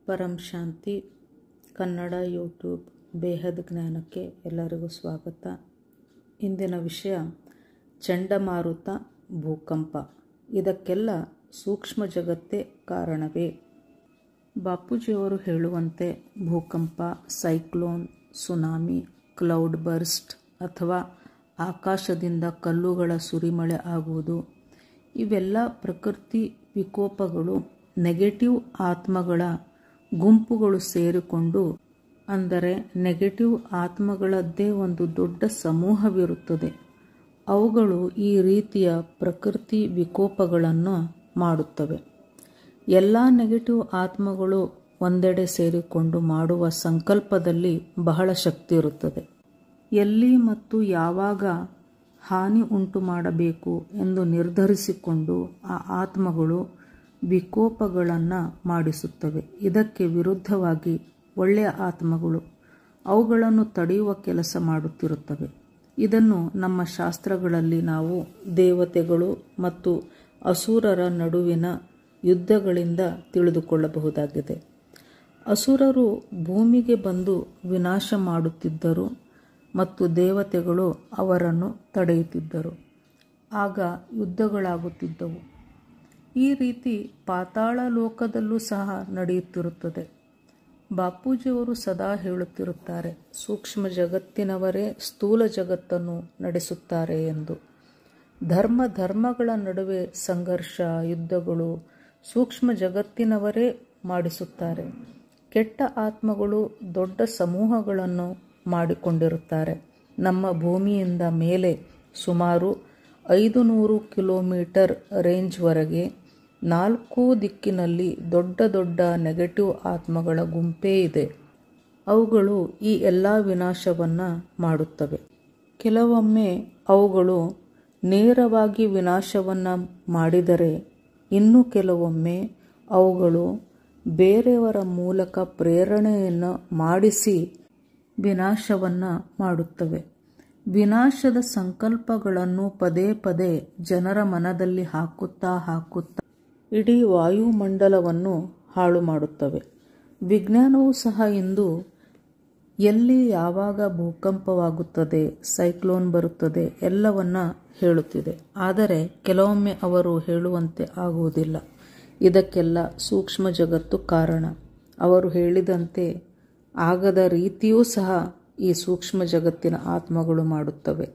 ಪರಂ ಶಾಂತಿ Kannada YouTube ಬೇಹದ್ ಜ್ಞಾನಕ್ಕೆ ಎಲ್ಲರಿಗೂ ಸ್ವಾಗತ. ಇಂದಿನ ವಿಷಯ ಚಂಡಮಾರುತ, ಭೂಕಂಪ. ಇದಕ್ಕೆಲ್ಲ ಸೂಕ್ಷ್ಮ ಜಗತ್ತೇ ಕಾರಣವೇ? ಬಾಪೂಜಿಯವರು ಹೇಳುವಂತೆ ಭೂಕಂಪ, ಸೈಕ್ಲೋನ್, ಸುನಾಮಿ, ಕ್ಲೌಡ್ ಬರ್ಸ್ಟ್ ಅಥವಾ ಆಕಾಶದಿಂದ ಕಲ್ಲುಗಳ ಸುರಿಮಳೆ ಆಗುವುದು, ಇವೆಲ್ಲ ಪ್ರಕೃತಿ ವಿಕೋಪಗಳು ನೆಗೆಟಿವ್ ಆತ್ಮಗಳ ಗುಂಪುಗಳು ಸೇರಿಕೊಂಡು, ಅಂದರೆ ನೆಗೆಟಿವ್ ಆತ್ಮಗಳದ್ದೇ ಒಂದು ದೊಡ್ಡ ಸಮೂಹವಿರುತ್ತದೆ. ಅವುಗಳು ಈ ರೀತಿಯ ಪ್ರಕೃತಿ ವಿಕೋಪಗಳನ್ನು ಮಾಡುತ್ತವೆ. ಎಲ್ಲ ನೆಗೆಟಿವ್ ಆತ್ಮಗಳು ಒಂದೆಡೆ ಸೇರಿಕೊಂಡು ಮಾಡುವ ಸಂಕಲ್ಪದಲ್ಲಿ ಬಹಳ ಶಕ್ತಿ ಇರುತ್ತದೆ. ಎಲ್ಲಿ ಮತ್ತು ಯಾವಾಗ ಹಾನಿ ಉಂಟು ಮಾಡಬೇಕು ಎಂದು ನಿರ್ಧರಿಸಿಕೊಂಡು ಆ ಆತ್ಮಗಳು ವಿಕೋಪಗಳನ್ನು ಮಾಡಿಸುತ್ತವೆ. ಇದಕ್ಕೆ ವಿರುದ್ಧವಾಗಿ ಒಳ್ಳೆಯ ಆತ್ಮಗಳು ಅವುಗಳನ್ನು ತಡೆಯುವ ಕೆಲಸ ಮಾಡುತ್ತಿರುತ್ತವೆ. ಇದನ್ನು ನಮ್ಮ ಶಾಸ್ತ್ರಗಳಲ್ಲಿ ನಾವು ದೇವತೆಗಳು ಮತ್ತು ಅಸುರರ ನಡುವಿನ ಯುದ್ಧಗಳಿಂದ ತಿಳಿದುಕೊಳ್ಳಬಹುದಾಗಿದೆ. ಅಸುರರು ಭೂಮಿಗೆ ಬಂದು ವಿನಾಶ ಮಾಡುತ್ತಿದ್ದರು ಮತ್ತು ದೇವತೆಗಳು ಅವರನ್ನು ತಡೆಯುತ್ತಿದ್ದರು. ಆಗ ಯುದ್ಧಗಳಾಗುತ್ತಿದ್ದವು. ಈ ರೀತಿ ಪಾತಾಳ ಲೋಕದಲ್ಲೂ ಸಹ ನಡೆಯುತ್ತಿರುತ್ತದೆ. ಬಾಪೂಜಿಯವರು ಸದಾ ಹೇಳುತ್ತಿರುತ್ತಾರೆ, ಸೂಕ್ಷ್ಮ ಜಗತ್ತಿನವರೇ ಸ್ಥೂಲ ಜಗತ್ತನ್ನು ನಡೆಸುತ್ತಾರೆ ಎಂದು. ಧರ್ಮಗಳ ನಡುವೆ ಸಂಘರ್ಷ, ಯುದ್ಧಗಳು ಸೂಕ್ಷ್ಮ ಜಗತ್ತಿನವರೇ ಮಾಡಿಸುತ್ತಾರೆ. ಕೆಟ್ಟ ಆತ್ಮಗಳು ದೊಡ್ಡ ಸಮೂಹಗಳನ್ನು ಮಾಡಿಕೊಂಡಿರುತ್ತಾರೆ. ನಮ್ಮ ಭೂಮಿಯಿಂದ ಮೇಲೆ ಸುಮಾರು 500 ಕಿಲೋಮೀಟರ್ ರೇಂಜ್ವರೆಗೆ 4 ದಿಕ್ಕಿನಲ್ಲಿ ದೊಡ್ಡ ದೊಡ್ಡ ನೆಗೆಟಿವ್ ಆತ್ಮಗಳ ಗುಂಪೇ ಇದೆ. ಅವುಗಳು ಈ ಎಲ್ಲ ವಿನಾಶವನ್ನು ಮಾಡುತ್ತವೆ. ಕೆಲವೊಮ್ಮೆ ಅವುಗಳು ನೇರವಾಗಿ ವಿನಾಶವನ್ನು ಮಾಡಿದರೆ, ಇನ್ನು ಕೆಲವೊಮ್ಮೆ ಅವುಗಳು ಬೇರೆಯವರ ಮೂಲಕ ಪ್ರೇರಣೆಯನ್ನು ಮಾಡಿಸಿ ವಿನಾಶವನ್ನು ಮಾಡುತ್ತವೆ. ವಿನಾಶದ ಸಂಕಲ್ಪಗಳನ್ನು ಪದೇ ಪದೇ ಜನರ ಮನದಲ್ಲಿ ಹಾಕುತ್ತಾ ಇಡೀ ವಾಯುಮಂಡಲವನ್ನು ಹಾಳು ಮಾಡುತ್ತವೆ. ವಿಜ್ಞಾನವೂ ಸಹ ಇಂದು ಎಲ್ಲಿ ಯಾವಾಗ ಭೂಕಂಪವಾಗುತ್ತದೆ, ಸೈಕ್ಲೋನ್ ಬರುತ್ತದೆ ಎಲ್ಲವನ್ನ ಹೇಳುತ್ತಿದೆ. ಆದರೆ ಕೆಲವೊಮ್ಮೆ ಅವರು ಹೇಳುವಂತೆ ಆಗುವುದಿಲ್ಲ. ಇದಕ್ಕೆಲ್ಲ ಸೂಕ್ಷ್ಮ ಜಗತ್ತು ಕಾರಣ. ಅವರು ಹೇಳಿದಂತೆ ಆಗದ ರೀತಿಯೂ ಸಹ ಈ ಸೂಕ್ಷ್ಮ ಜಗತ್ತಿನ ಆತ್ಮಗಳು ಮಾಡುತ್ತವೆ.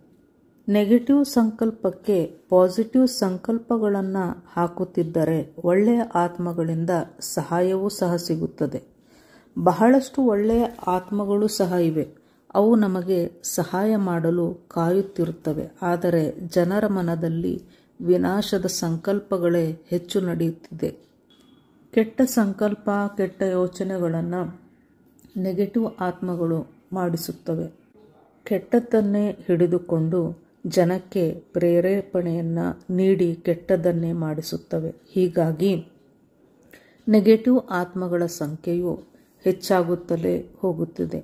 ನೆಗೆಟಿವ್ ಸಂಕಲ್ಪಕ್ಕೆ ಪಾಸಿಟಿವ್ ಸಂಕಲ್ಪಗಳನ್ನು ಹಾಕುತ್ತಿದ್ದರೆ ಒಳ್ಳೆಯ ಆತ್ಮಗಳಿಂದ ಸಹಾಯವೂ ಸಹ ಸಿಗುತ್ತದೆ. ಬಹಳಷ್ಟು ಒಳ್ಳೆಯ ಆತ್ಮಗಳು ಸಹ ಇವೆ. ಅವು ನಮಗೆ ಸಹಾಯ ಮಾಡಲು ಕಾಯುತ್ತಿರುತ್ತವೆ. ಆದರೆ ಜನರ ಮನದಲ್ಲಿ ವಿನಾಶದ ಸಂಕಲ್ಪಗಳೇ ಹೆಚ್ಚು ನಡೆಯುತ್ತಿದೆ. ಕೆಟ್ಟ ಸಂಕಲ್ಪ, ಕೆಟ್ಟ ಯೋಚನೆಗಳನ್ನು ನೆಗೆಟಿವ್ ಆತ್ಮಗಳು ಮಾಡಿಸುತ್ತವೆ. ಕೆಟ್ಟದ್ದನ್ನೇ ಹಿಡಿದುಕೊಂಡು ಜನಕ್ಕೆ ಪ್ರೇರೇಪಣೆಯನ್ನು ನೀಡಿ ಕೆಟ್ಟದ್ದನ್ನೇ ಮಾಡಿಸುತ್ತವೆ. ಹೀಗಾಗಿ ನೆಗೆಟಿವ್ ಆತ್ಮಗಳ ಸಂಖ್ಯೆಯು ಹೆಚ್ಚಾಗುತ್ತಲೇ ಹೋಗುತ್ತಿದೆ.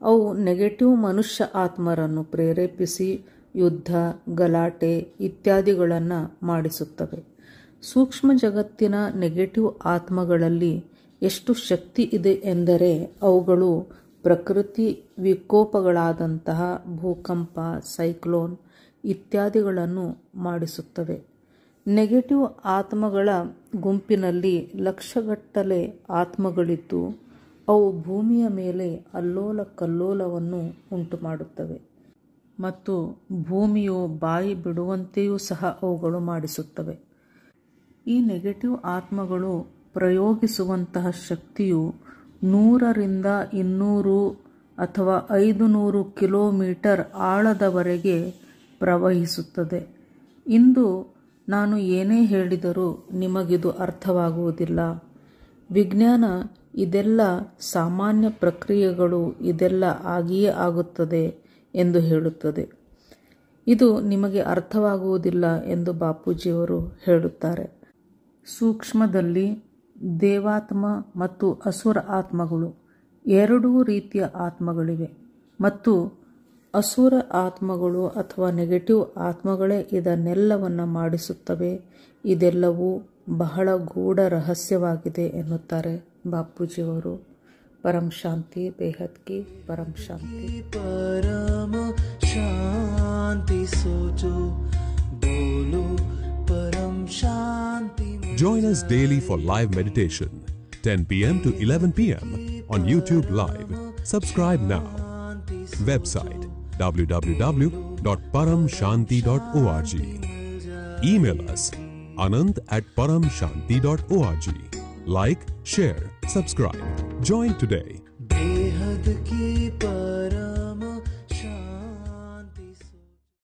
ಅವು ನೆಗೆಟಿವ್ ಮನುಷ್ಯ ಆತ್ಮರನ್ನು ಪ್ರೇರೇಪಿಸಿ ಯುದ್ಧ, ಗಲಾಟೆ ಇತ್ಯಾದಿಗಳನ್ನು ಮಾಡಿಸುತ್ತವೆ. ಸೂಕ್ಷ್ಮ ಜಗತ್ತಿನ ನೆಗೆಟಿವ್ ಆತ್ಮಗಳಲ್ಲಿ ಎಷ್ಟು ಶಕ್ತಿ ಇದೆ ಎಂದರೆ, ಅವುಗಳು ಪ್ರಕೃತಿ ವಿಕೋಪಗಳಾದಂತಹ ಭೂಕಂಪ, ಸೈಕ್ಲೋನ್ ಇತ್ಯಾದಿಗಳನ್ನು ಮಾಡಿಸುತ್ತವೆ. ನೆಗೆಟಿವ್ ಆತ್ಮಗಳ ಗುಂಪಿನಲ್ಲಿ ಲಕ್ಷಗಟ್ಟಲೆ ಆತ್ಮಗಳಿದ್ದು ಅವು ಭೂಮಿಯ ಮೇಲೆ ಅಲ್ಲೋಲ ಕಲ್ಲೋಲವನ್ನು ಉಂಟು ಮಾಡುತ್ತವೆ ಮತ್ತು ಭೂಮಿಯು ಬಾಯಿ ಬಿಡುವಂತೆಯೂ ಸಹ ಅವುಗಳು ಮಾಡಿಸುತ್ತವೆ. ಈ ನೆಗೆಟಿವ್ ಆತ್ಮಗಳು ಪ್ರಯೋಗಿಸುವಂತಹ ಶಕ್ತಿಯು 100ರಿಂದ 200 ಅಥವಾ 500 ಕಿಲೋಮೀಟರ್ ಆಳದವರೆಗೆ ಪ್ರವಹಿಸುತ್ತದೆ. ಇಂದು ನಾನು ಏನೇ ಹೇಳಿದರೂ ನಿಮಗಿದು ಅರ್ಥವಾಗುವುದಿಲ್ಲ. ವಿಜ್ಞಾನ ಇದೆಲ್ಲ ಸಾಮಾನ್ಯ ಪ್ರಕ್ರಿಯೆಗಳು, ಇದೆಲ್ಲ ಆಗಿಯೇ ಆಗುತ್ತದೆ ಎಂದು ಹೇಳುತ್ತದೆ. ಇದು ನಿಮಗೆ ಅರ್ಥವಾಗುವುದಿಲ್ಲ ಎಂದು ಬಾಪೂಜಿಯವರು ಹೇಳುತ್ತಾರೆ. ಸೂಕ್ಷ್ಮದಲ್ಲಿ ದೇವಾತ್ಮ ಮತ್ತು ಅಸುರ ಆತ್ಮಗಳು ಎರಡೂ ರೀತಿಯ ಆತ್ಮಗಳಿವೆ ಮತ್ತು ಅಸುರ ಆತ್ಮಗಳು ಅಥವಾ ನೆಗೆಟಿವ್ ಆತ್ಮಗಳೇ ಇದನ್ನೆಲ್ಲವನ್ನು ಮಾಡಿಸುತ್ತವೆ. ಇದೆಲ್ಲವೂ ಬಹಳ ಗೂಢ ರಹಸ್ಯವಾಗಿದೆ ಎನ್ನುತ್ತಾರೆ बापूजियವರು परम शांति बेहद की परम शांति परम शांति सोचो बोलो परम शांति Join us daily for live meditation, 10 p.m. to 11 p.m. on YouTube Live. Subscribe now. Website www.paramshanti.org. Email us anant@paramshanti.org. Like, share, subscribe. Join today.